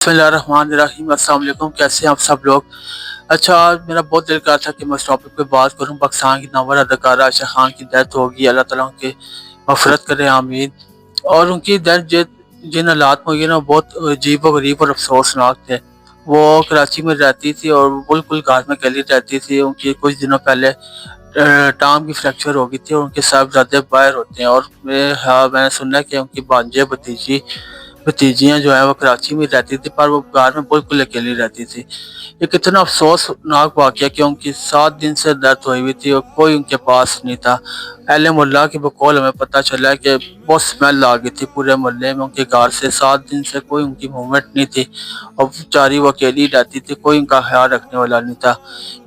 बिस्मिल्लाहिर्रहमानिर्रहीम। अस्सलाम वालेकुम। कैसे हैं आप सब लोग? अच्छा, आज मेरा बहुत दिल कर था कि मैं इस टॉपिक पे बात करूं। पाकिस्तान की नामवर अदाकारा आयशा खान की डेथ होगी, अल्लाह ताला उनकी मग़फ़िरत करे, आमीन। और उनकी डेथ जिन हालात में हुई है ना, बहुत अजीब व गरीब और अफसोसनाक थे। वो कराची में रहती थी और बिल्कुल घर में अकेली रहती थी। उनकी कुछ दिनों पहले टांग की फ्रैक्चर हो गई थी और उनके साहबजादे बाहर होते हैं। और मैंने सुना है कि उनकी भांजे भतीजियाँ जो है वो कराची में रहती थी, पर वो घर में बिल्कुल अकेली रहती थी। ये कितना अफसोसनाक वाक़या कि उनकी 7 दिन से डेथ हुई हुई थी और कोई उनके पास नहीं था। अहले मोहल्ला के बकौल हमें पता चला कि बहुत स्मेल आ गई थी पूरे मोहल्ले में उनके घर से। 7 दिन से कोई उनकी मूवमेंट नहीं थी और बेचारी वो अकेली रहती थी, कोई उनका ख्याल रखने वाला नहीं था।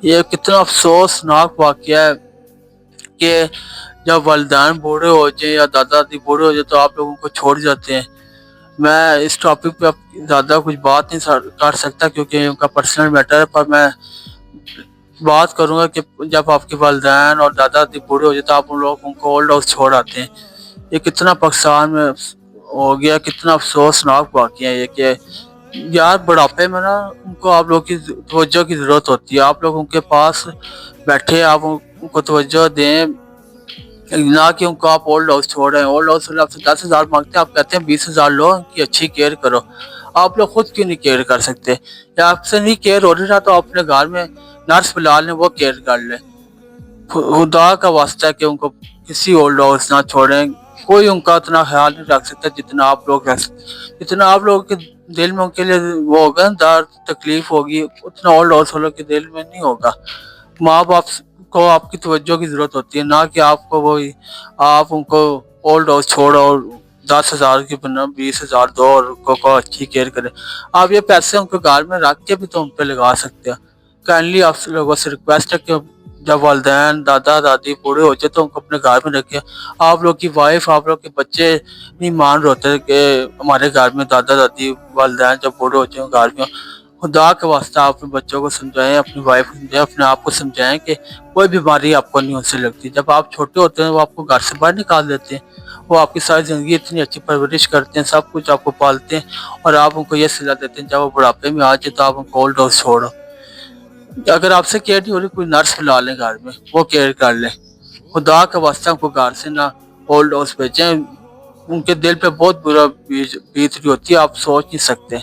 ये कितना अफसोसनाक वाक़या है कि जब वालिदैन बूढ़े हो जाए या दादा दादी बूढ़े हो जाए तो आप लोगों को छोड़ जाते हैं। मैं इस टॉपिक पे अब ज़्यादा कुछ बात नहीं कर सकता क्योंकि उनका पर्सनल मैटर है, पर मैं बात करूंगा कि जब आपके वालिदैन और दादा दादी बूढ़े हो जाए तो आप उन लोग उनको ओल्ड हाउस छोड़ आते हैं। ये कितना पाकिस्तान में हो गया, कितना अफसोसनाक वाक़या है ये कि यार बुढ़ापे में ना उनको आप लोग की तवज्जो की ज़रूरत होती है। आप लोग उनके पास बैठे, आप उनको तवज्जो दें, ना कि उनको आप ओल्ड हाउस छोड़ रहे हैं। ओल्ड हाउस वाले आपसे 10,000 मांगते हैं, आप कहते हैं 20,000 लो, उनकी अच्छी केयर करो। आप लोग खुद क्यों नहीं केयर कर सकते? या आपसे नहीं केयर हो रही ना तो अपने घर में नर्स बुला लें, वो केयर कर ले। खुदा का वास्ता है कि उनको किसी ओल्ड हाउस ना छोड़ें। कोई उनका उतना ख्याल नहीं रख सकता जितना आप लोग रख सकते। जितना आप लोगों के दिल में उनके लिए वो होगा ना, दर्द तकलीफ होगी, उतना ओल्ड हाउस वालों के दिल में नहीं होगा। माँ बाप को आपकी तवज्जो की जरूरत होती है, ना कि आपको वही आप उनको ओल्ड हाउस छोड़ो और 10,000 की बना 20,000 दो और उनको अच्छी केयर करें। आप ये पैसे उनको घर में रख के भी तो उन पे लगा सकते हो। काइंडली आप लोगों से रिक्वेस्ट है कि जब वालिदैन दादा दादी बूढ़े हो जाए तो उनको अपने घर में रखें। आप लोग की वाइफ, आप लोग के बच्चे नहीं मान रहे होते कि हमारे घर में दादा दादी वालिदैन जब बूढ़े हो जाए घर में। खुदा के वास्ते आप अपने बच्चों को समझाएं, अपनी वाइफ को समझाएं, अपने आप को समझाएं कि कोई बीमारी आपको नहीं उनसे लगती। जब आप छोटे होते हैं वो आपको घर से बाहर निकाल देते हैं, वो आपकी सारी ज़िंदगी इतनी अच्छी परवरिश करते हैं, सब कुछ आपको पालते हैं और आप उनको ये सलाह देते हैं जब वो बुढ़ापे में आ जाए तो आप उनको ओल्ड हाउस छोड़ो। अगर आपसे केयर नहीं हो रही, कोई नर्स बुला लें घर में, वो केयर कर ले। खुदा का वास्ता उनको घर से ना ओल्ड हाउस भेजें। उनके दिल पे बहुत बुरा बीत रही होती है, आप सोच नहीं सकते।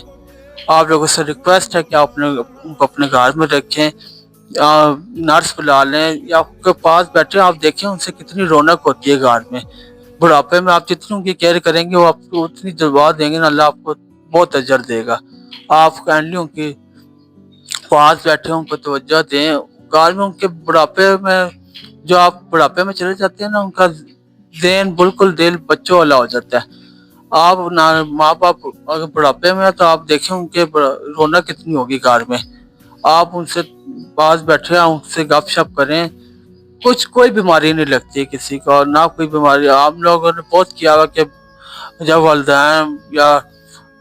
आप लोगों से रिक्वेस्ट है कि आप उनको अपने घर में रखें, नर्स बुला लें या आपके पास बैठे आप देखें उनसे कितनी रौनक होती है घर में। बुढ़ापे में आप जितनी उनकी केयर करेंगे वो आपको उतनी दुआ देंगे ना, अल्लाह आपको बहुत अजर देगा। आप काइंडली उनके पास बैठे उनको तवज्जो दें। घर में उनके बुढ़ापे में, जो आप बुढ़ापे में चले जाते हैं ना, उनका ज़हन बिल्कुल दिल बच्चों वाला हो जाता है। आप ना माँ बाप अगर बुढ़ापे में है तो आप देखें उनके रौनक कितनी होगी घर में। आप उनसे पास बैठे हैं, उनसे गपशप करें। कोई बीमारी नहीं लगती है किसी को, और ना कोई बीमारी। आप लोगों ने बहुत किया हुआ कि जब वालिदैन या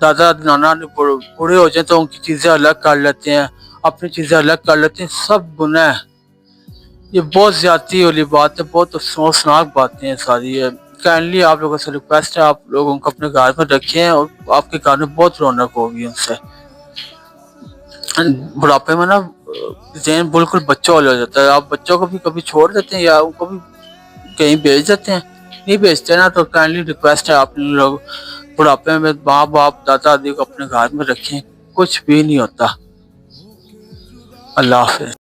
दादा नाना ने बूढ़े हो जाए तो उनकी चीज़ें अलग कर लेते हैं, अपनी चीज़ें अलग कर लेते हैं। सब गुनाह है, ये बहुत ज्यादती वाली बात है, बहुत अफसोसनाक बातें हैं सारी। ये काइंडली आप लोगों से रिक्वेस्ट है, आप लोगों को अपने घर में रखें और आपके घर में बहुत रौनक होगी उनसे। बुढ़ापे में ना ज़हन बिल्कुल बच्चों वाला हो जाता है। आप बच्चों को भी कभी छोड़ देते हैं या उनको भी कहीं भेज देते हैं? नहीं भेजते ना, तो काइंडली रिक्वेस्ट है आप लोग बुढ़ापे में माँ बाप दादा दादी को अपने घर में रखें, कुछ भी नहीं होता। अल्लाह हाफिज़।